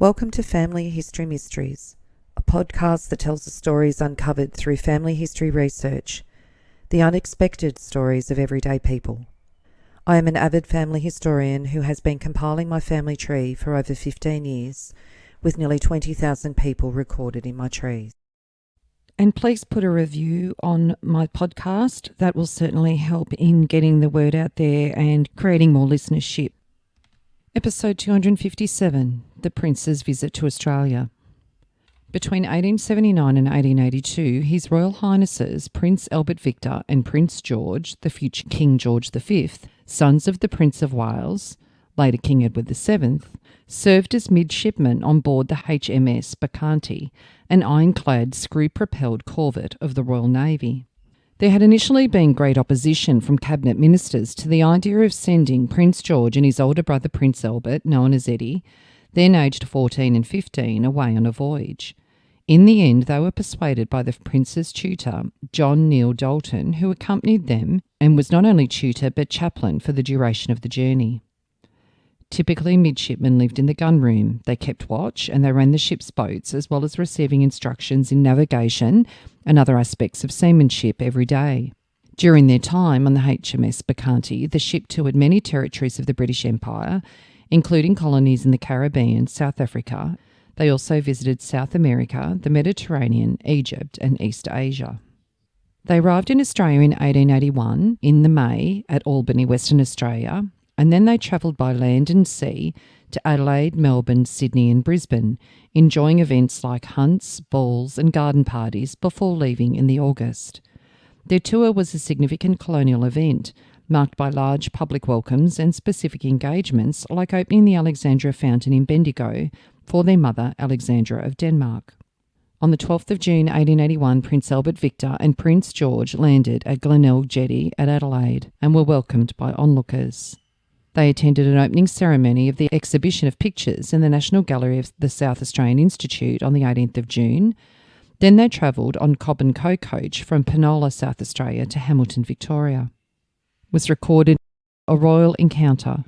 Welcome to Family History Mysteries, a podcast that tells the stories uncovered through family history research, the unexpected stories of everyday people. I am an avid family historian who has been compiling my family tree for over 15 years, with nearly 20,000 people recorded in my trees. And please put a review on my podcast. That will certainly help in getting the word out there and creating more listenership. Episode 257, The Prince's Visit to Australia. Between 1879 and 1882, His Royal Highnesses Prince Albert Victor and Prince George, the future King George V, sons of the Prince of Wales, later King Edward VII, served as midshipmen on board the HMS Bacchante, an ironclad screw-propelled corvette of the Royal Navy. There had initially been great opposition from cabinet ministers to the idea of sending Prince George and his older brother Prince Albert, known as Eddie, then aged 14 and 15, away on a voyage. In the end, they were persuaded by the prince's tutor, John Neale Dalton, who accompanied them and was not only tutor but chaplain for the duration of the journey. Typically, midshipmen lived in the gunroom. They kept watch and they ran the ship's boats, as well as receiving instructions in navigation and other aspects of seamanship every day. During their time on the HMS Bacchante, the ship toured many territories of the British Empire, including colonies in the Caribbean, South Africa. They also visited South America, the Mediterranean, Egypt and East Asia. They arrived in Australia in 1881 in the May at Albany, Western Australia, and then they travelled by land and sea to Adelaide, Melbourne, Sydney and Brisbane, enjoying events like hunts, balls and garden parties before leaving in the August. Their tour was a significant colonial event, marked by large public welcomes and specific engagements like opening the Alexandra Fountain in Bendigo for their mother, Alexandra of Denmark. On the 12th of June 1881, Prince Albert Victor and Prince George landed at Glenelg Jetty at Adelaide and were welcomed by onlookers. They attended an opening ceremony of the exhibition of pictures in the National Gallery of the South Australian Institute on the 18th of June. Then they travelled on Cobb and Co coach from Penola, South Australia to Hamilton, Victoria. Was recorded a royal encounter.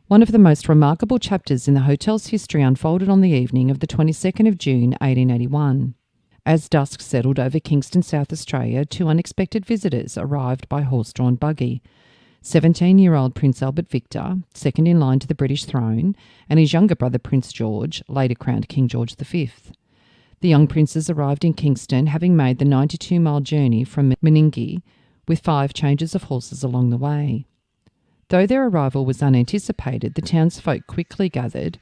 One of the most remarkable chapters in the hotel's history unfolded on the evening of the 22nd of June 1881. As dusk settled over Kingston, South Australia, two unexpected visitors arrived by horse-drawn buggy. 17-year-old Prince Albert Victor, second in line to the British throne, and his younger brother Prince George, later crowned King George V. The young princes arrived in Kingston, having made the 92-mile journey from Meningie, with 5 changes of horses along the way. Though their arrival was unanticipated, the townsfolk quickly gathered.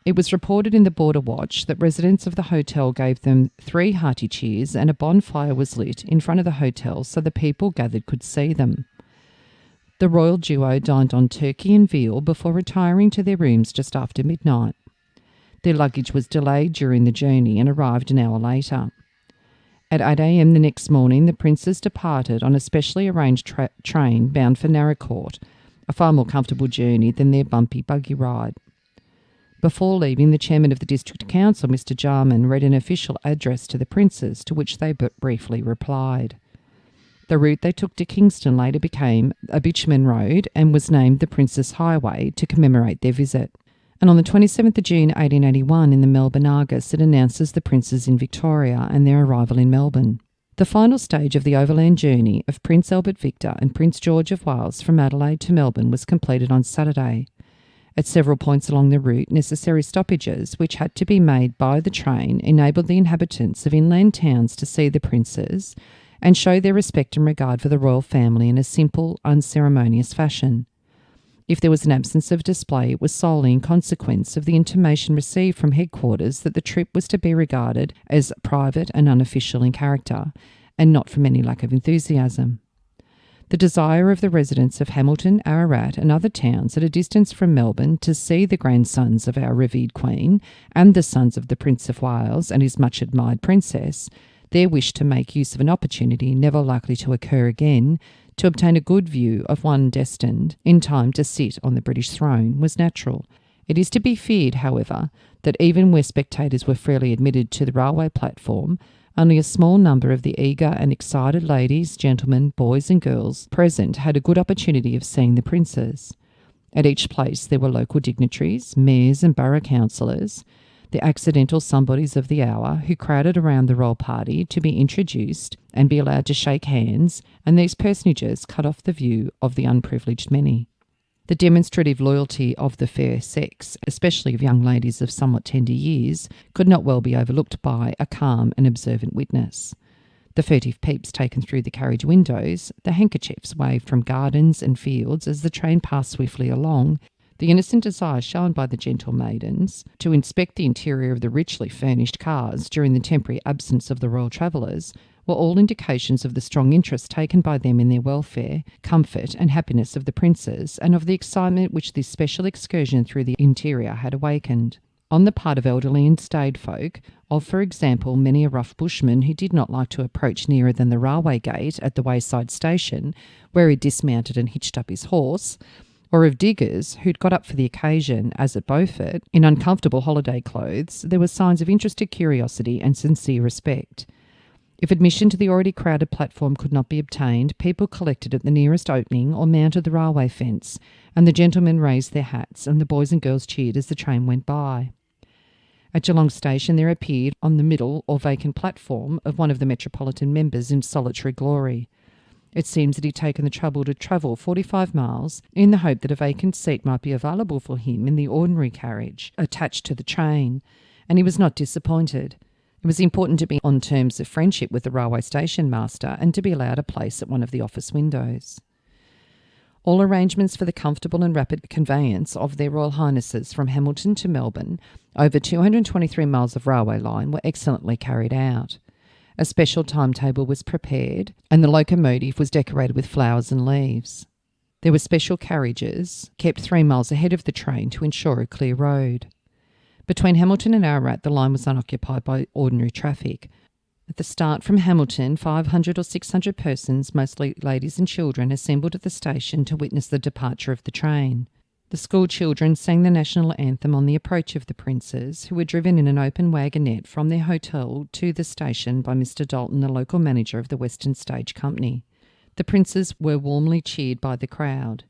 It was reported in the Border Watch that residents of the hotel gave them 3 hearty cheers, and a bonfire was lit in front of the hotel so the people gathered could see them. The royal duo dined on turkey and veal before retiring to their rooms just after midnight. Their luggage was delayed during the journey and arrived an hour later. At 8 a.m. the next morning, the princes departed on a specially arranged train bound for Narracourt, a far more comfortable journey than their bumpy buggy ride. Before leaving, the chairman of the district council, Mr. Jarman, read an official address to the princes, to which they briefly replied. The route they took to Kingston later became a bitumen road and was named the Princes Highway to commemorate their visit. And on the 27th of June 1881 in the Melbourne Argus, it announces the princes in Victoria and their arrival in Melbourne. The final stage of the overland journey of Prince Albert Victor and Prince George of Wales from Adelaide to Melbourne was completed on Saturday. At several points along the route, necessary stoppages, which had to be made by the train, enabled the inhabitants of inland towns to see the princes and show their respect and regard for the royal family in a simple, unceremonious fashion. If there was an absence of display, it was solely in consequence of the intimation received from headquarters that the trip was to be regarded as private and unofficial in character, and not from any lack of enthusiasm. The desire of the residents of Hamilton, Ararat and other towns at a distance from Melbourne to see the grandsons of our revered Queen and the sons of the Prince of Wales and his much-admired princess, their wish to make use of an opportunity never likely to occur again to obtain a good view of one destined in time to sit on the British throne was natural. It is to be feared, however, that even where spectators were freely admitted to the railway platform, only a small number of the eager and excited ladies, gentlemen, boys and girls present had a good opportunity of seeing the princes. At each place there were local dignitaries, mayors and borough councillors. the accidental somebodies of the hour who crowded around the royal party to be introduced and be allowed to shake hands, and these personages cut off the view of the unprivileged many. The demonstrative loyalty of the fair sex, especially of young ladies of somewhat tender years, could not well be overlooked by a calm and observant witness. The furtive peeps taken through the carriage windows, the handkerchiefs waved from gardens and fields as the train passed swiftly along, the innocent desire shown by the gentle maidens to inspect the interior of the richly furnished cars during the temporary absence of the royal travellers, were all indications of the strong interest taken by them in their welfare, comfort and happiness of the princes, and of the excitement which this special excursion through the interior had awakened. On the part of elderly and staid folk, of, for example, many a rough bushman who did not like to approach nearer than the railway gate at the wayside station, where he dismounted and hitched up his horse, or of diggers who'd got up for the occasion, as at Beaufort, in uncomfortable holiday clothes, there were signs of interested curiosity and sincere respect. If admission to the already crowded platform could not be obtained, people collected at the nearest opening or mounted the railway fence, and the gentlemen raised their hats, and the boys and girls cheered as the train went by. At Geelong Station there appeared on the middle or vacant platform of one of the metropolitan members in solitary glory. It seems that he'd taken the trouble to travel 45 miles in the hope that a vacant seat might be available for him in the ordinary carriage attached to the train, and he was not disappointed. It was important to be on terms of friendship with the railway station master and to be allowed a place at one of the office windows. All arrangements for the comfortable and rapid conveyance of their Royal Highnesses from Hamilton to Melbourne, over 223 miles of railway line, were excellently carried out. A special timetable was prepared, and the locomotive was decorated with flowers and leaves. There were special carriages kept 3 miles ahead of the train to ensure a clear road. Between Hamilton and Ararat, the line was unoccupied by ordinary traffic. At the start from Hamilton, 500 or 600 persons, mostly ladies and children, assembled at the station to witness the departure of the train. The school children sang the national anthem on the approach of the princes, who were driven in an open wagonette from their hotel to the station by Mr. Dalton, the local manager of the Western Stage Company. The princes were warmly cheered by the crowd.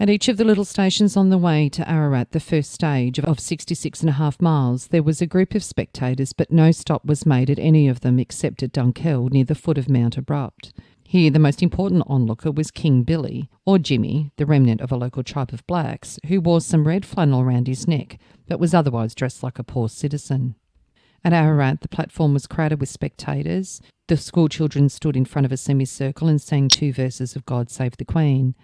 At each of the little stations on the way to Ararat, the first stage of 66.5 miles, there was a group of spectators, but no stop was made at any of them except at Dunkeld near the foot of Mount Abrupt. Here the most important onlooker was King Billy, or Jimmy, the remnant of a local tribe of blacks, who wore some red flannel round his neck, but was otherwise dressed like a poor citizen. At Ararat, the platform was crowded with spectators. The school children stood in front of a semicircle and sang 2 verses of God Save the Queen.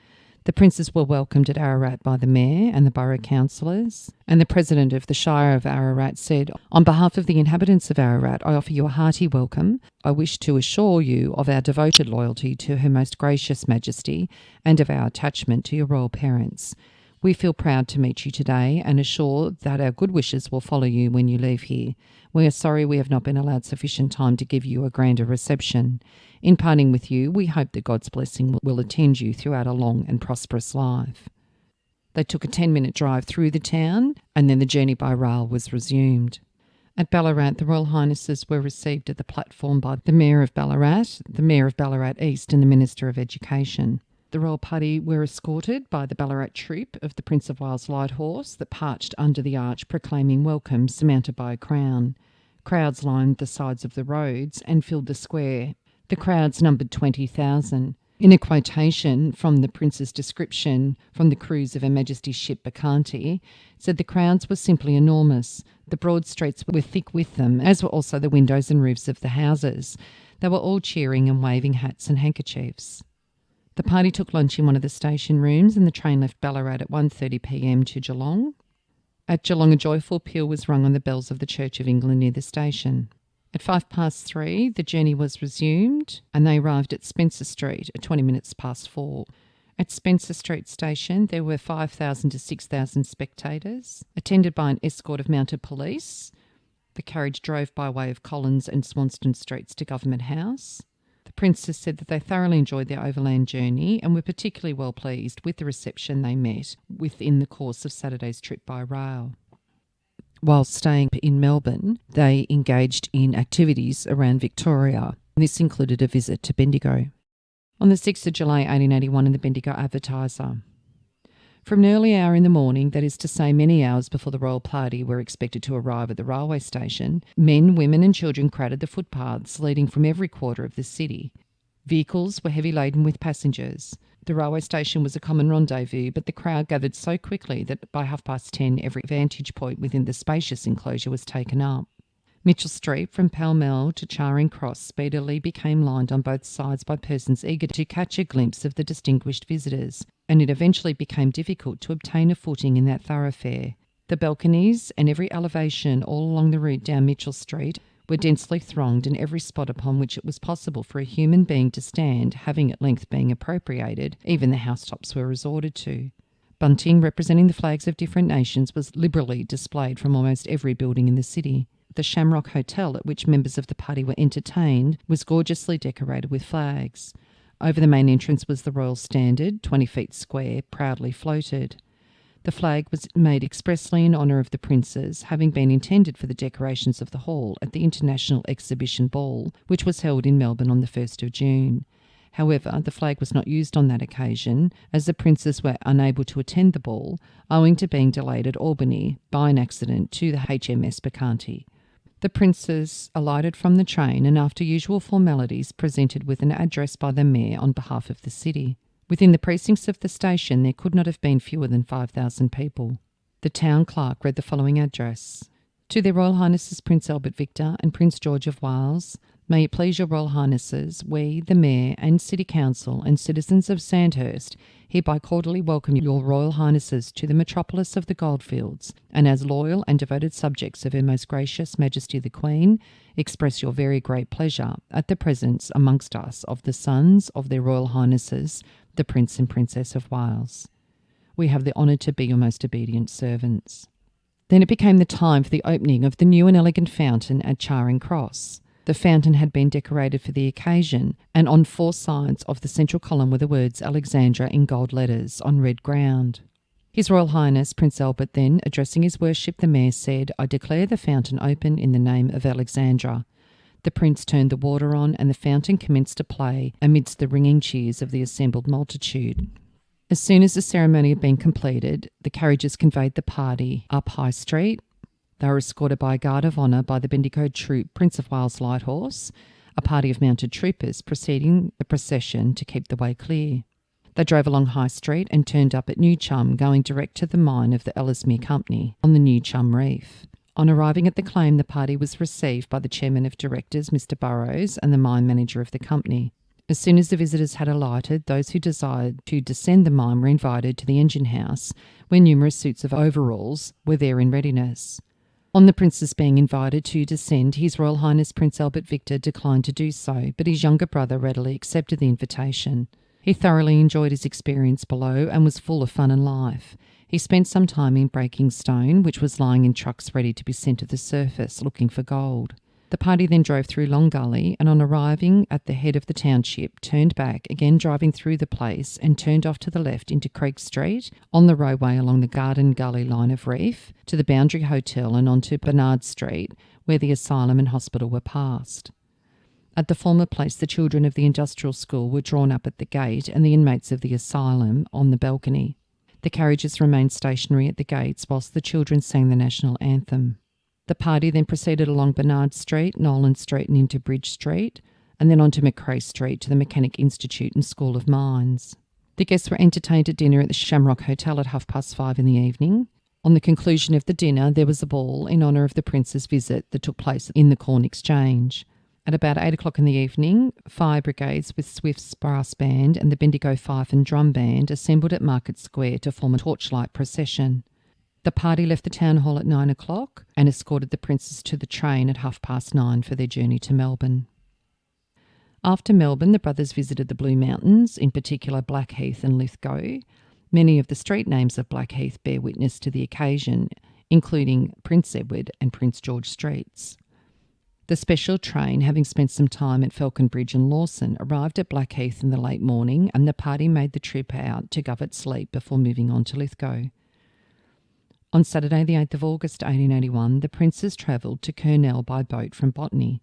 The princes were welcomed at Ararat by the mayor and the borough councillors, and the president of the Shire of Ararat said, "On behalf of the inhabitants of Ararat, I offer you a hearty welcome. I wish to assure you of our devoted loyalty to Her Most Gracious Majesty and of our attachment to your royal parents. We feel proud to meet you today and assure that our good wishes will follow you when you leave here. We are sorry we have not been allowed sufficient time to give you a grander reception. In parting with you, we hope that God's blessing will attend you throughout a long and prosperous life." They took a 10-minute drive through the town, and then the journey by rail was resumed. At Ballarat, the Royal Highnesses were received at the platform by the Mayor of Ballarat, the Mayor of Ballarat East, and the Minister of Education. The royal party were escorted by the Ballarat troop of the Prince of Wales Light Horse that parched under the arch proclaiming welcome, surmounted by a crown. Crowds lined the sides of the roads and filled the square. The crowds numbered 20,000. In a quotation from the Prince's description from the cruise of Her Majesty's ship Bacchante, said the crowds were simply enormous. The broad streets were thick with them, as were also the windows and roofs of the houses. They were all cheering and waving hats and handkerchiefs. The party took lunch in one of the station rooms, and the train left Ballarat at 1:30 p.m. to Geelong. At Geelong, a joyful peal was rung on the bells of the Church of England near the station. At 3:05, the journey was resumed, and they arrived at Spencer Street at 20 minutes past 4. At Spencer Street Station, there were 5,000 to 6,000 spectators, attended by an escort of mounted police. The carriage drove by way of Collins and Swanston Streets to Government House. The princes said that they thoroughly enjoyed their overland journey and were particularly well pleased with the reception they met with in the course of Saturday's trip by rail. While staying in Melbourne, they engaged in activities around Victoria. This included a visit to Bendigo. On the 6th of July 1881 in the Bendigo Advertiser. From an early hour in the morning, that is to say many hours before the royal party were expected to arrive at the railway station, men, women and children crowded the footpaths leading from every quarter of the city. Vehicles were heavy laden with passengers. The railway station was a common rendezvous, but the crowd gathered so quickly that by 10:30 every vantage point within the spacious enclosure was taken up. Mitchell Street, from Pall Mall to Charing Cross, speedily became lined on both sides by persons eager to catch a glimpse of the distinguished visitors, and it eventually became difficult to obtain a footing in that thoroughfare. The balconies and every elevation all along the route down Mitchell Street were densely thronged, and every spot upon which it was possible for a human being to stand, having at length been appropriated, even the housetops were resorted to. Bunting, representing the flags of different nations, was liberally displayed from almost every building in the city. The Shamrock Hotel, at which members of the party were entertained, was gorgeously decorated with flags. Over the main entrance was the royal standard, 20 feet square, proudly floated. The flag was made expressly in honour of the princes, having been intended for the decorations of the hall at the International Exhibition Ball, which was held in Melbourne on the 1st of June. However, the flag was not used on that occasion, as the princes were unable to attend the ball, owing to being delayed at Albany by an accident to the HMS Bacchante. The princes alighted from the train and, after usual formalities, presented with an address by the mayor on behalf of the city. Within the precincts of the station there could not have been fewer than 5,000 people. The town clerk read the following address. To their Royal Highnesses Prince Albert Victor and Prince George of Wales, may it please your Royal Highnesses, we, the Mayor and City Council and citizens of Sandhurst, hereby cordially welcome your Royal Highnesses to the metropolis of the Goldfields, and as loyal and devoted subjects of Her Most Gracious Majesty the Queen, express your very great pleasure at the presence amongst us of the sons of their Royal Highnesses, the Prince and Princess of Wales. We have the honour to be your most obedient servants. Then it became the time for the opening of the new and elegant fountain at Charing Cross. The fountain had been decorated for the occasion, and on 4 sides of the central column were the words Alexandra in gold letters on red ground. His Royal Highness Prince Albert then, addressing his worship the Mayor, said, I declare the fountain open in the name of Alexandra. The Prince turned the water on, and the fountain commenced to play amidst the ringing cheers of the assembled multitude. As soon as the ceremony had been completed, the carriages conveyed the party up High Street. They were escorted by a guard of honour by the Bendigo Troop, Prince of Wales Light Horse, a party of mounted troopers preceding the procession to keep the way clear. They drove along High Street and turned up at New Chum, going direct to the mine of the Ellesmere Company on the New Chum Reef. On arriving at the claim, the party was received by the Chairman of Directors, Mr. Burrows, and the mine manager of the company. As soon as the visitors had alighted, those who desired to descend the mine were invited to the engine house, where numerous suits of overalls were there in readiness. On the Prince's being invited to descend, His Royal Highness Prince Albert Victor declined to do so, but his younger brother readily accepted the invitation. He thoroughly enjoyed his experience below and was full of fun and life. He spent some time in breaking stone, which was lying in trucks ready to be sent to the surface, looking for gold. The party then drove through Long Gully, and on arriving at the head of the township, turned back, again driving through the place, and turned off to the left into Creek Street, on the roadway along the Garden Gully line of reef, to the Boundary Hotel and onto Bernard Street, where the asylum and hospital were passed. At the former place, the children of the industrial school were drawn up at the gate, and the inmates of the asylum on the balcony. The carriages remained stationary at the gates whilst the children sang the national anthem. The party then proceeded along Bernard Street, Nolan Street and into Bridge Street, and then on to Macrae Street to the Mechanic Institute and School of Mines. The guests were entertained at dinner at the Shamrock Hotel at 5:30 in the evening. On the conclusion of the dinner, there was a ball in honour of the Prince's visit that took place in the Corn Exchange. At about 8 o'clock in the evening, fire brigades with Swift's brass band and the Bendigo fife and drum band assembled at Market Square to form a torchlight procession. The party left the town hall at 9 o'clock and escorted the princes to the train at 9:30 for their journey to Melbourne. After Melbourne, the brothers visited the Blue Mountains, in particular Blackheath and Lithgow. Many of the street names of Blackheath bear witness to the occasion, including Prince Edward and Prince George Streets. The special train, having spent some time at Falcon Bridge and Lawson, arrived at Blackheath in the late morning, and the party made the trip out to Govett Sleep before moving on to Lithgow. On Saturday the 8th of August 1881, the princes travelled to Kurnell by boat from Botany.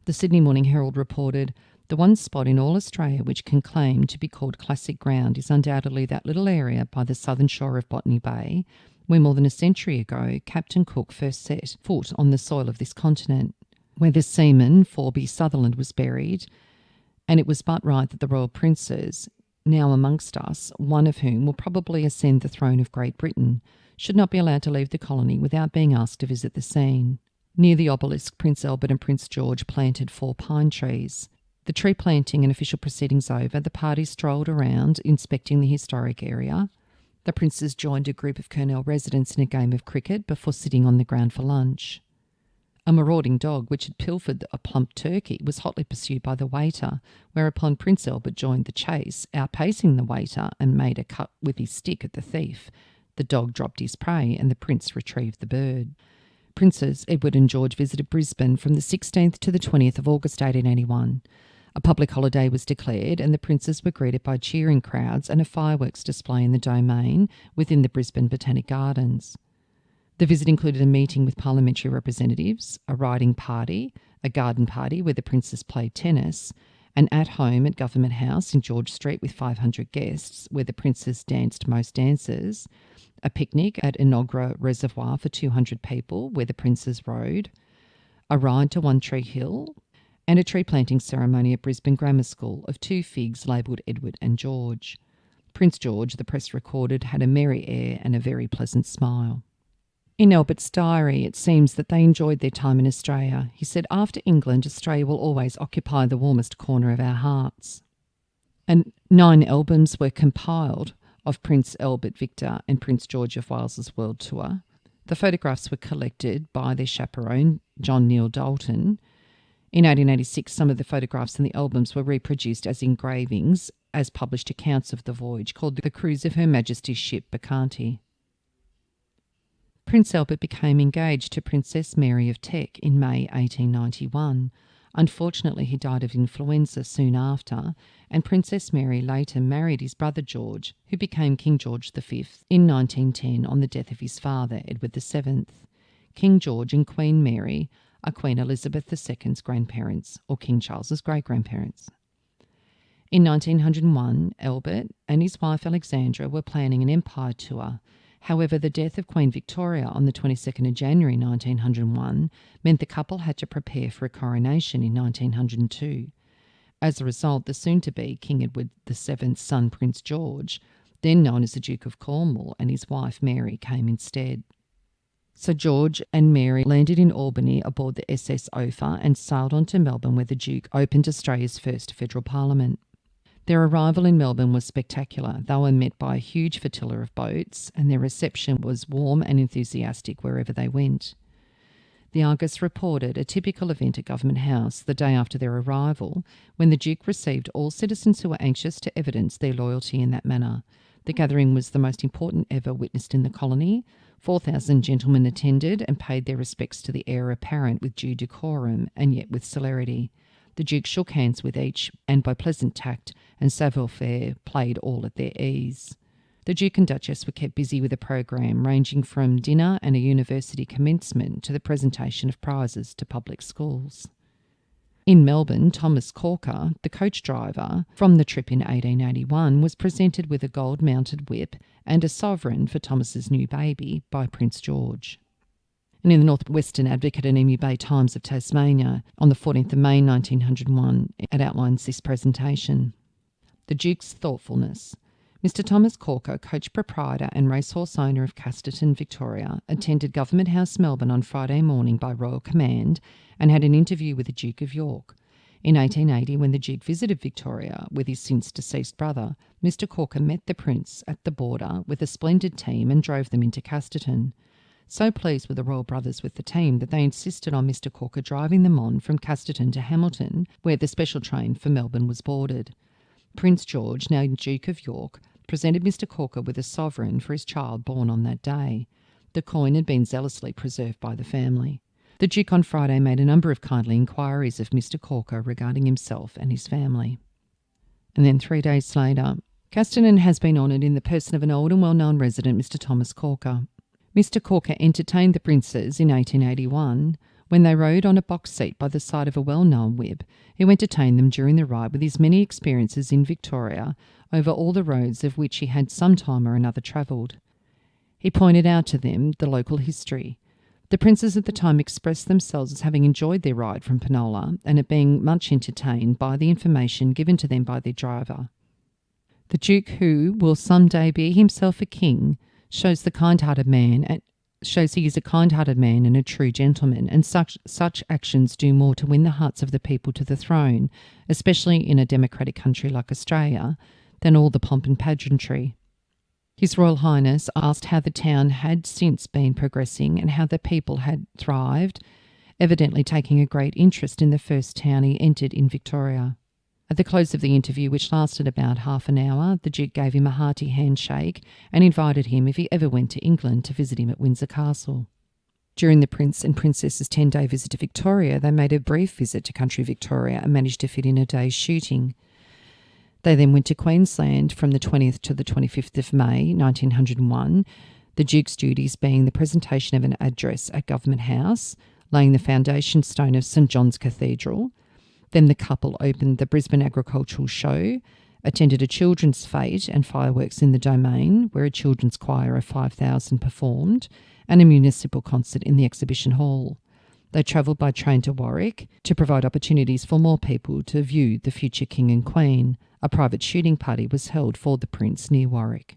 The Sydney Morning Herald reported, The one spot in all Australia which can claim to be called classic ground is undoubtedly that little area by the southern shore of Botany Bay, where more than a century ago Captain Cook first set foot on the soil of this continent, where the seaman Forby Sutherland was buried, and it was but right that the royal princes, now amongst us, one of whom will probably ascend the throne of Great Britain, should not be allowed to leave the colony without being asked to visit the scene. Near the obelisk, Prince Albert and Prince George planted 4 pine trees. The tree planting and official proceedings over, the party strolled around, inspecting the historic area. The princes joined a group of Colonel residents in a game of cricket before sitting on the ground for lunch. A marauding dog, which had pilfered a plump turkey, was hotly pursued by the waiter, whereupon Prince Albert joined the chase, outpacing the waiter and made a cut with his stick at the thief. The dog dropped his prey and the prince retrieved the bird. Princes Edward and George visited Brisbane from the 16th to the 20th of August 1881. A public holiday was declared and the princes were greeted by cheering crowds and a fireworks display in the domain within the Brisbane Botanic Gardens. The visit included a meeting with parliamentary representatives, a riding party, a garden party where the princes played tennis, an at-home at Government House in George Street with 500 guests where the princes danced most dances, a picnic at Enoggera Reservoir for 200 people where the princes rode, a ride to One Tree Hill, and a tree planting ceremony at Brisbane Grammar School of 2 figs labelled Edward and George. Prince George, the press recorded, had a merry air and a very pleasant smile. In Albert's diary, it seems that they enjoyed their time in Australia. He said, "After England, Australia will always occupy the warmest corner of our hearts." And 9 albums were compiled of Prince Albert Victor and Prince George of Wales's world tour. The photographs were collected by their chaperone, John Neale Dalton. In 1886, some of the photographs in the albums were reproduced as engravings as published accounts of the voyage called The Cruise of Her Majesty's Ship Bacchante. Prince Albert became engaged to Princess Mary of Teck in May 1891. Unfortunately, he died of influenza soon after, and Princess Mary later married his brother George, who became King George V in 1910 on the death of his father, Edward VII. King George and Queen Mary are Queen Elizabeth II's grandparents, or King Charles's great-grandparents. In 1901, Albert and his wife Alexandra were planning an empire tour. However, the death of Queen Victoria on the 22nd of January 1901 meant the couple had to prepare for a coronation in 1902. As a result, the soon-to-be King Edward VII's son Prince George, then known as the Duke of Cornwall, and his wife Mary came instead. So George and Mary landed in Albany aboard the SS Ophir and sailed on to Melbourne, where the Duke opened Australia's first federal parliament. Their arrival in Melbourne was spectacular. They were met by a huge flotilla of boats, and their reception was warm and enthusiastic wherever they went. The Argus reported a typical event at Government House the day after their arrival, when the Duke received all citizens who were anxious to evidence their loyalty in that manner. The gathering was the most important ever witnessed in the colony. 4,000 gentlemen attended and paid their respects to the heir apparent with due decorum and yet with celerity. The Duke shook hands with each, and by pleasant tact and savoir-faire played all at their ease. The Duke and Duchess were kept busy with a program ranging from dinner and a university commencement to the presentation of prizes to public schools. In Melbourne, Thomas Corker, the coach driver from the trip in 1881, was presented with a gold-mounted whip and a sovereign for Thomas's new baby by Prince George. And in the Northwestern Advocate and Emu Bay Times of Tasmania on the 14th of May 1901, it outlines this presentation. The Duke's thoughtfulness. Mr. Thomas Corker, coach proprietor and racehorse owner of Casterton, Victoria, attended Government House, Melbourne on Friday morning by royal command and had an interview with the Duke of York. In 1880, when the Duke visited Victoria with his since-deceased brother, Mr. Corker met the Prince at the border with a splendid team and drove them into Casterton. So pleased were the royal brothers with the team that they insisted on Mr. Corker driving them on from Casterton to Hamilton, where the special train for Melbourne was boarded. Prince George, now Duke of York, presented Mr. Corker with a sovereign for his child born on that day. The coin had been zealously preserved by the family. The Duke on Friday made a number of kindly inquiries of Mr. Corker regarding himself and his family. And then 3 days later, Casterton has been honoured in the person of an old and well-known resident, Mr. Thomas Corker. Mr. Corker entertained the princes in 1881 When they rode on a box seat by the side of a well-known whip, who entertained them during the ride with his many experiences in Victoria over all the roads of which he had some time or another travelled. He pointed out to them the local history. The princes at the time expressed themselves as having enjoyed their ride from Penola and at being much entertained by the information given to them by their driver. The Duke, who will some day be himself a king, shows he is a kind-hearted man and a true gentleman, and such actions do more to win the hearts of the people to the throne, especially in a democratic country like Australia, than all the pomp and pageantry. His Royal Highness asked how the town had since been progressing and how the people had thrived, evidently taking a great interest in the first town he entered in Victoria. At the close of the interview, which lasted about half an hour, the Duke gave him a hearty handshake and invited him, if he ever went to England, to visit him at Windsor Castle. During the Prince and Princess's 10-day visit to Victoria, they made a brief visit to country Victoria and managed to fit in a day's shooting. They then went to Queensland from the 20th to the 25th of May 1901, the Duke's duties being the presentation of an address at Government House, laying the foundation stone of St John's Cathedral. Then the couple opened the Brisbane Agricultural Show, attended a children's fete and fireworks in the Domain, where a children's choir of 5,000 performed, and a municipal concert in the exhibition hall. They travelled by train to Warwick to provide opportunities for more people to view the future King and Queen. A private shooting party was held for the Prince near Warwick.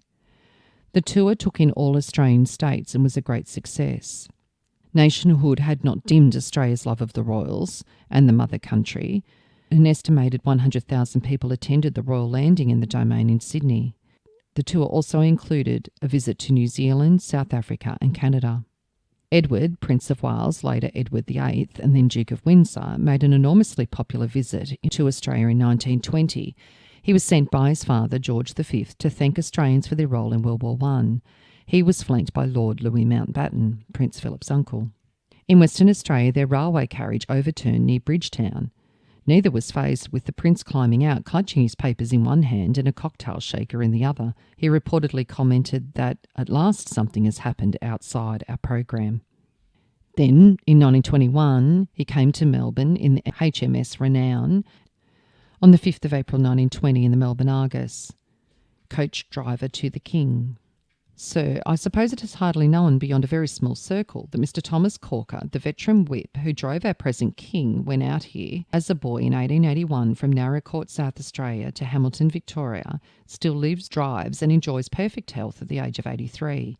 The tour took in all Australian states and was a great success. Nationhood had not dimmed Australia's love of the royals and the mother country. An estimated 100,000 people attended the royal landing in the Domain in Sydney. The tour also included a visit to New Zealand, South Africa and Canada. Edward, Prince of Wales, later Edward VIII and then Duke of Windsor, made an enormously popular visit to Australia in 1920. He was sent by his father, George V, to thank Australians for their role in World War I. He was flanked by Lord Louis Mountbatten, Prince Philip's uncle. In Western Australia, their railway carriage overturned near Bridgetown. Neither was fazed with the Prince climbing out, clutching his papers in one hand and a cocktail shaker in the other. He reportedly commented that, "At last something has happened outside our program." Then, in 1921, he came to Melbourne in the HMS Renown. On the 5th of April 1920 in the Melbourne Argus, coach driver to the King. Sir, I suppose it is hardly known beyond a very small circle that Mr. Thomas Corker, the veteran whip who drove our present King, went out here as a boy in 1881 from Narra Court, South Australia to Hamilton, Victoria, still lives, drives and enjoys perfect health at the age of 83.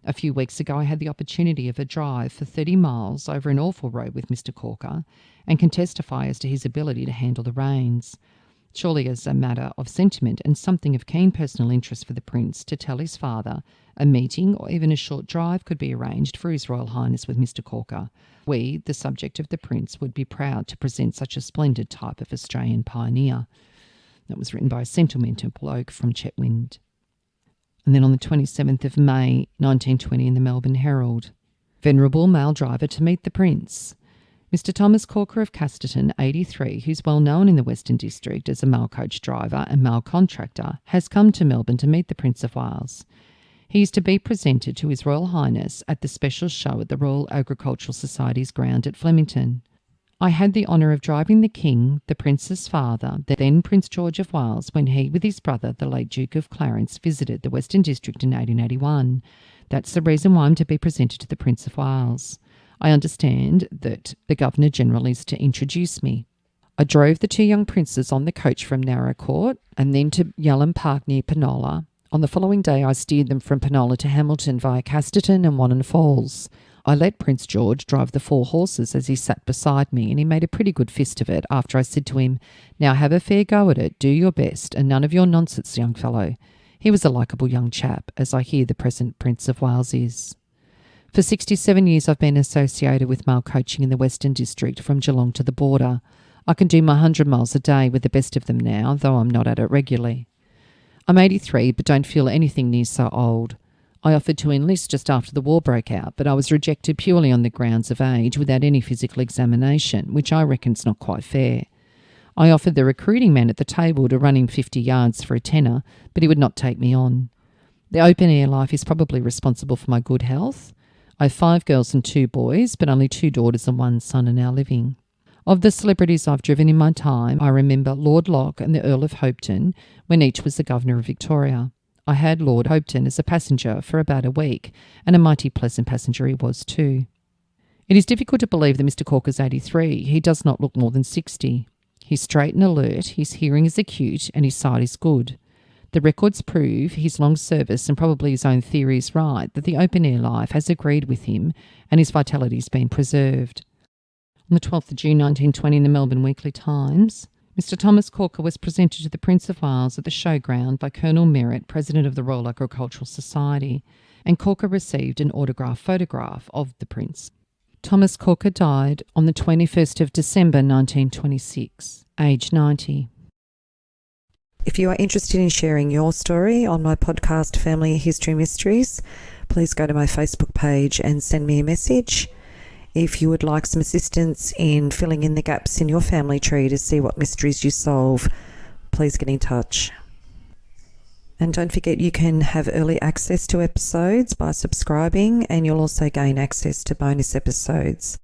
A few weeks ago I had the opportunity of a drive for 30 miles over an awful road with Mr. Corker and can testify as to his ability to handle the reins. Surely as a matter of sentiment and something of keen personal interest for the Prince to tell his father, a meeting or even a short drive could be arranged for His Royal Highness with Mr. Corker. We, the subject of the Prince, would be proud to present such a splendid type of Australian pioneer. That was written by a sentimental bloke from Chetwynd. And then on the 27th of May 1920 in the Melbourne Herald, venerable male driver to meet the Prince. Mr. Thomas Corker of Casterton, 83, who's well known in the Western District as a mail coach driver and mail contractor, has come to Melbourne to meet the Prince of Wales. He is to be presented to His Royal Highness at the special show at the Royal Agricultural Society's ground at Flemington. I had the honour of driving the King, the Prince's father, the then Prince George of Wales, when he, with his brother, the late Duke of Clarence, visited the Western District in 1881. That's the reason why I'm to be presented to the Prince of Wales. I understand that the Governor-General is to introduce me. I drove the two young princes on the coach from Narra Court and then to Yallam Park near Penola. On the following day I steered them from Penola to Hamilton via Casterton and Wannon Falls. I let Prince George drive the 4 horses as he sat beside me, and he made a pretty good fist of it after I said to him, "Now have a fair go at it, do your best, and none of your nonsense, young fellow." He was a likeable young chap, as I hear the present Prince of Wales is. For 67 years I've been associated with mail coaching in the Western District from Geelong to the border. I can do my 100 miles a day with the best of them now, though I'm not at it regularly. I'm 83 but don't feel anything near so old. I offered to enlist just after the war broke out, but I was rejected purely on the grounds of age without any physical examination, which I reckon's not quite fair. I offered the recruiting man at the table to run him 50 yards for a tenner, but he would not take me on. The open-air life is probably responsible for my good health. I have 5 girls and 2 boys, but only 2 daughters and 1 son are now living. Of the celebrities I've driven in my time, I remember Lord Locke and the Earl of Hopetoun when each was the Governor of Victoria. I had Lord Hopetoun as a passenger for about a week, and a mighty pleasant passenger he was too. It is difficult to believe that Mr. Corker's 83. He does not look more than 60. He's straight and alert, his hearing is acute, and his sight is good. The records prove his long service and probably his own theory is right, that the open-air life has agreed with him and his vitality has been preserved. On the 12th of June 1920 in the Melbourne Weekly Times, Mr. Thomas Corker was presented to the Prince of Wales at the showground by Colonel Merritt, President of the Royal Agricultural Society, and Corker received an autographed photograph of the Prince. Thomas Corker died on the 21st of December 1926, aged 90. If you are interested in sharing your story on my podcast Family History Mysteries, please go to my Facebook page and send me a message. If you would like some assistance in filling in the gaps in your family tree to see what mysteries you solve, please get in touch. And don't forget you can have early access to episodes by subscribing, and you'll also gain access to bonus episodes.